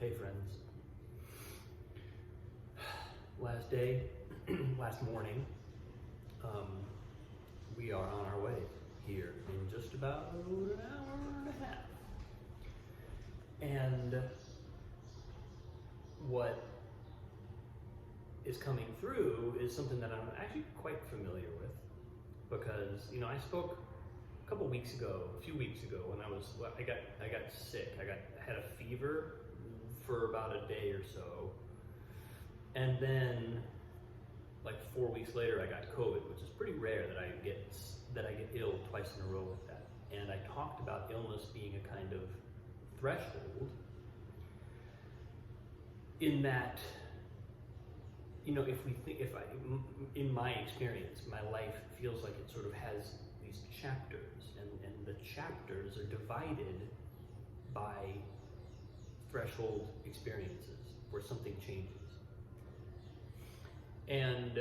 Hey friends. Last day, last morning, we are on our way here in just about an hour and a half. And what is coming through is something that I'm actually quite familiar with, because I spoke a few weeks ago when I got sick. I had a fever for about a day or so, and then like 4 weeks later I got COVID, which is pretty rare that I get ill twice in a row like that. And I talked about illness being a kind of threshold, in that in my experience, my life feels like it sort of has these chapters, and the chapters are divided by threshold experiences where something changes. And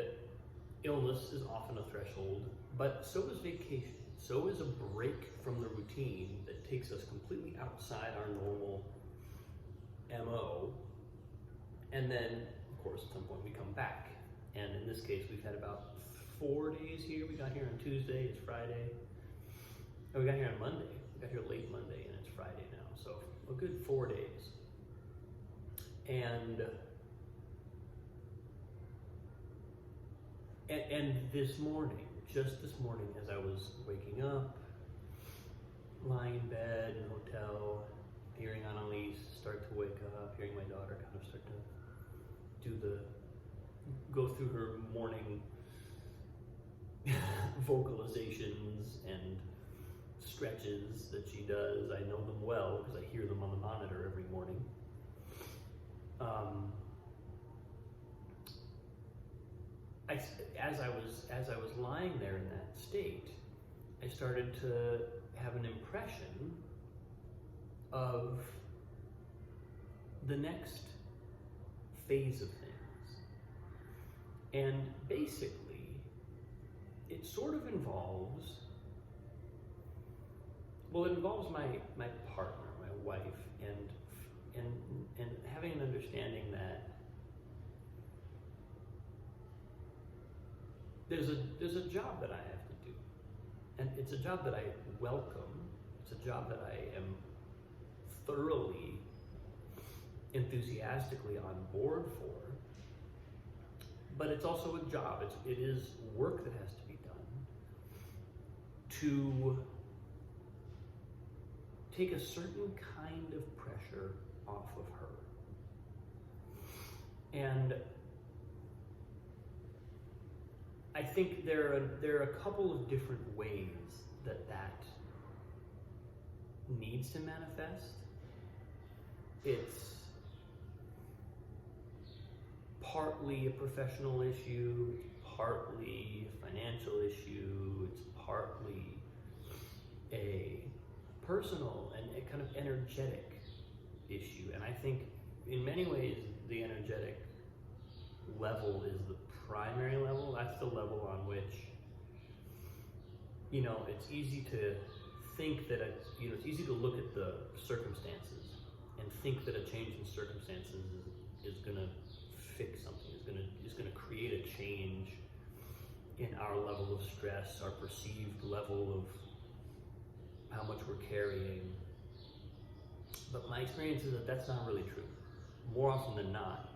illness is often a threshold, but so is vacation. So is a break from the routine that takes us completely outside our normal MO. And then, of course, at some point we come back. And in this case, we've had about 4 days here. We got here on Tuesday, it's Friday. Oh, we got here on Monday. We got here late Monday, and it's Friday now. So a good 4 days. And this morning, just this morning, as I was waking up, lying in bed in a hotel, hearing Annalise start to wake up, hearing my daughter kind of start to go through her morning vocalizations and stretches that she does. I know them well because I hear them on the monitor every morning. As I was lying there in that state, I started to have an impression of the next phase of things. And basically, it sort of involves my partner, my wife, and having an understanding that there's a job that I have to do, and it's a job that I welcome. It's a job that I am thoroughly, enthusiastically on board for. But it's also a job. It is work that has to be done to take a certain kind of pressure off of her. And I think there are a couple of different ways that needs to manifest. It's partly a professional issue, it's partly a financial issue, it's partly a personal and a kind of energetic issue. And I think in many ways the energetic level is the primary level. That's the level on which, it's easy to think that it's easy to look at the circumstances and think that a change in circumstances is going to fix something, is going to create a change in our level of stress, our perceived level of how much we're carrying. But my experience is that that's not really true. More often than not,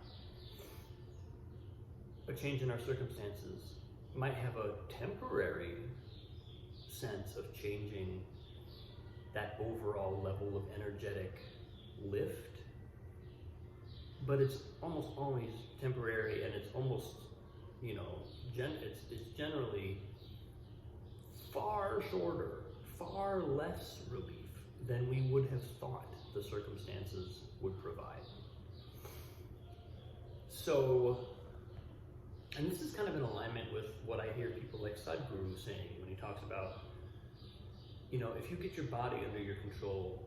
a change in our circumstances might have a temporary sense of changing that overall level of energetic lift, but it's almost always temporary, and it's almost, it's generally far shorter, far less relief than we would have thought the circumstances would provide. So, and this is kind of in alignment with what I hear people like Sadhguru saying when he talks about, if you get your body under your control,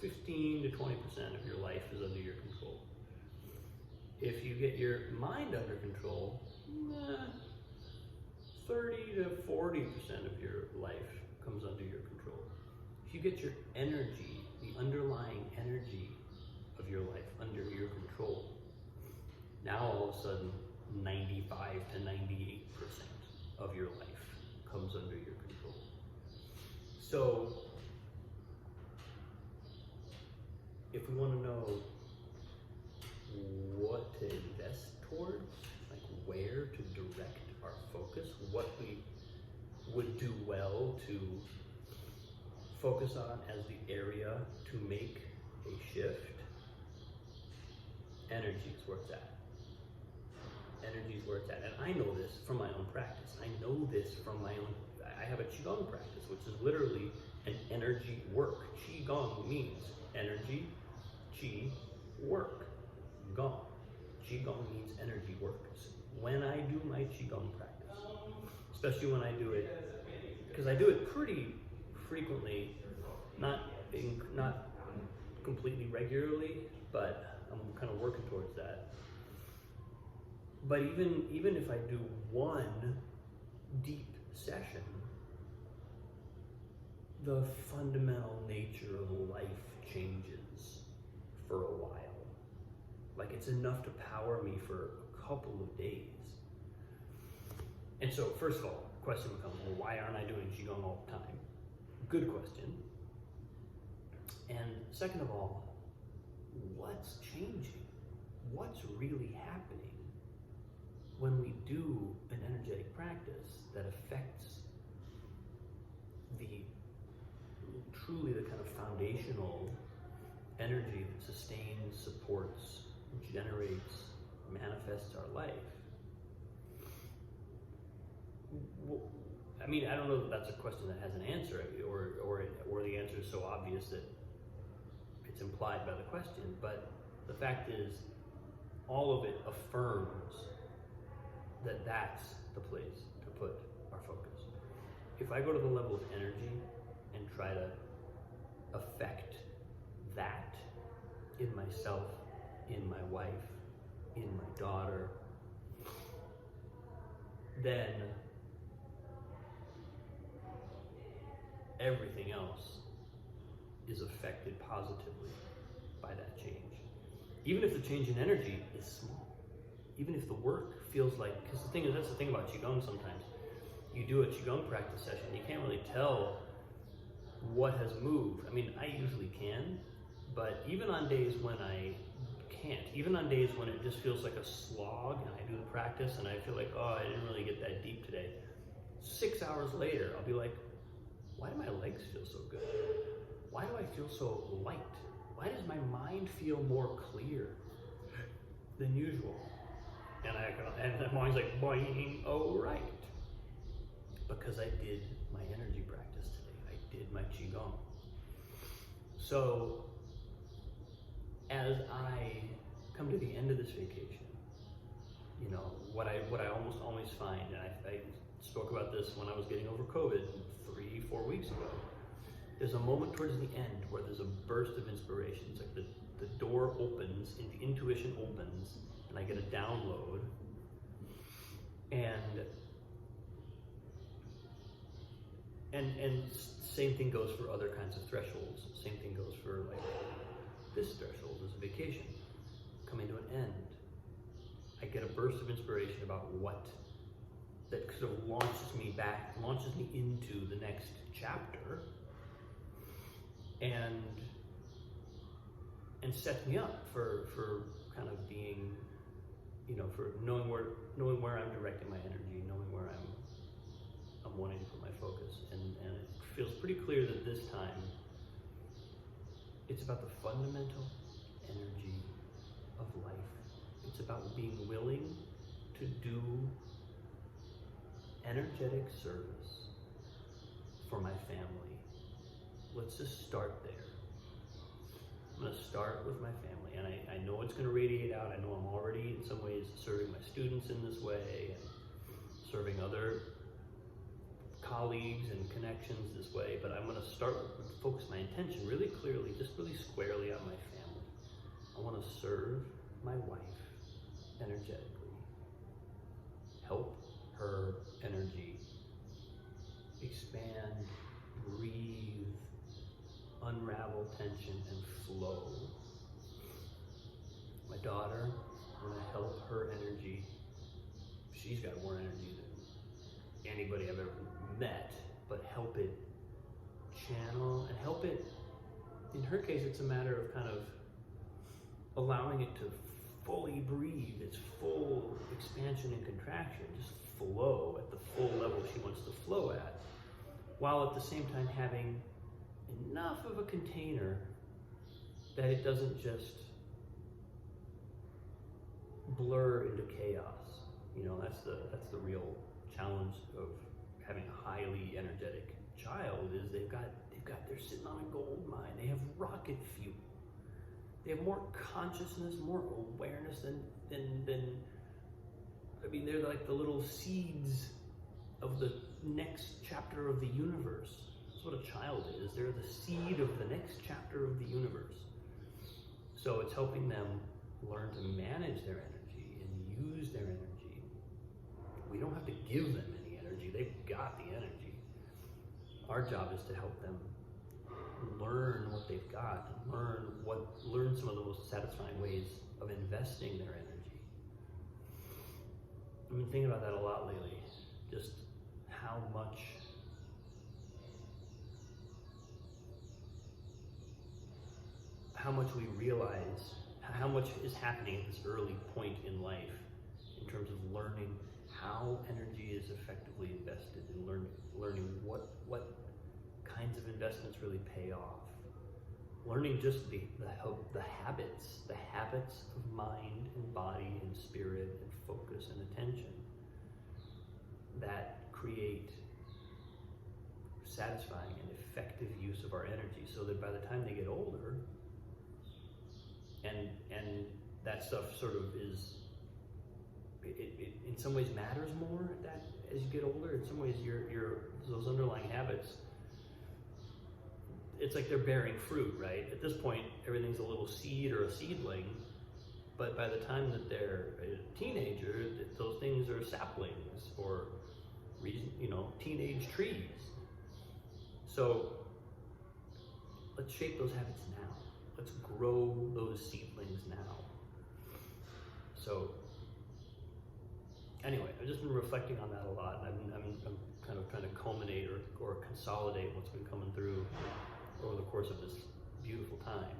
15 to 20% of your life is under your control. If you get your mind under control, 30 to 40% of your life comes under your control. If you get your energy, the underlying energy a sudden 95 to 98% of your life comes under your control. So if we want to know what to invest towards, like where to direct our focus, what we would do well to focus on as the area to make a shift, energy is where it's at. Energy is where it's at. And I know this from my own practice. I know this from my own, I have a Qigong practice, which is literally an energy work. Qigong means energy, Qi, work, Gong. Qigong means energy work. When I do my Qigong practice, especially when I do it, because I do it pretty frequently, not completely regularly, but I'm kind of working towards that. But even if I do one deep session, the fundamental nature of life changes for a while. Like it's enough to power me for a couple of days. And so first of all, the question becomes, well, why aren't I doing Qigong all the time? Good question. And second of all, what's changing? What's really happening when we do an energetic practice that affects truly the kind of foundational energy that sustains, supports, generates, manifests our life? I mean, I don't know that that's a question that has an answer, or the answer is so obvious that it's implied by the question, but the fact is, all of it affirms that that's the place to put our focus. If I go to the level of energy and try to affect that in myself, in my wife, in my daughter, then everything else is affected positively by that change. Even if the change in energy is small, even if the work feels like, because that's the thing about Qigong sometimes. You do a Qigong practice session, you can't really tell what has moved. I mean, I usually can, but even on days when I can't, even on days when it just feels like a slog and I do the practice and I feel like, oh, I didn't really get that deep today, 6 hours later, I'll be like, why do my legs feel so good? Why do I feel so light? Why does my mind feel more clear than usual? And I'm always like, boing, oh right. Because I did my energy practice today. I did my Qigong. So, as I come to the end of this vacation, you know, what I almost always find, and I spoke about this when I was getting over COVID 3-4 weeks ago, there's a moment towards the end where there's a burst of inspiration. It's like the door opens, and the intuition opens, and I get a download. And same thing goes for other kinds of thresholds. Same thing goes for like this threshold is a vacation coming to an end. I get a burst of inspiration about what that sort of launches me into the next chapter, and sets me up for kind of being, you know, for knowing where I'm directing my energy, knowing where I'm wanting to put my focus, and it feels pretty clear that this time it's about the fundamental energy of life. It's about being willing to do energetic service for my family. Let's just start there. I'm going to start with my family, and I know it's going to radiate out. I know I'm already in some ways serving my students in this way and serving other colleagues and connections this way, but I'm going to focus my intention really clearly, just really squarely on my family. I want to serve my wife energetically, help her energy expand, breathe, unravel tension, and flow. My daughter, I'm going to help her energy. She's got more energy than anybody I've ever met, but help it channel and help it. In her case, it's a matter of kind of allowing it to fully breathe, its full expansion and contraction, just flow at the full level she wants to flow at, while at the same time having enough of a container that it doesn't just blur into chaos. You know, that's the real challenge of having a highly energetic child, is they're sitting on a gold mine. They have rocket fuel. They have more consciousness, more awareness than I mean, they're like the little seeds of the next chapter of the universe. That's what a child is. They're the seed of the next chapter of the universe. So it's helping them learn to manage their energy and use their energy. We don't have to give them any energy. They've got the energy. Our job is to help them learn what they've got, learn some of the most satisfying ways of investing their energy. I've been thinking about that a lot lately. Just how much we realize, how much is happening at this early point in life in terms of learning how energy is effectively invested, and learning what kinds of investments really pay off. Learning just the habits of mind and body and spirit and focus and attention that create satisfying and effective use of our energy, so that by the time they get older, and that stuff sort of is, it in some ways matters more that as you get older. In some ways, your those underlying habits, it's like they're bearing fruit, right? At this point, everything's a little seed or a seedling, but by the time that they're a teenager, those things are saplings or, teenage trees. So let's shape those habits now. Let's grow those seedlings now. So anyway, I've just been reflecting on that a lot, and I'm kind of trying to culminate or consolidate what's been coming through over the course of this beautiful time.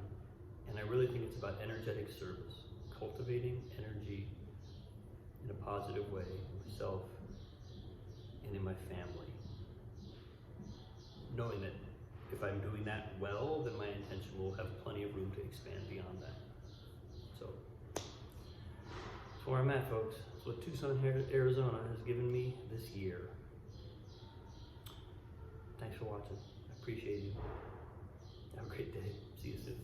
And I really think it's about energetic service, cultivating energy in a positive way in myself and in my family. Knowing that if I'm doing that well, then my intention will have plenty of room to expand beyond that. So that's where I'm at, folks. That's what Tucson, Arizona has given me this year. Thanks for watching. I appreciate you. Have a great day. See you soon.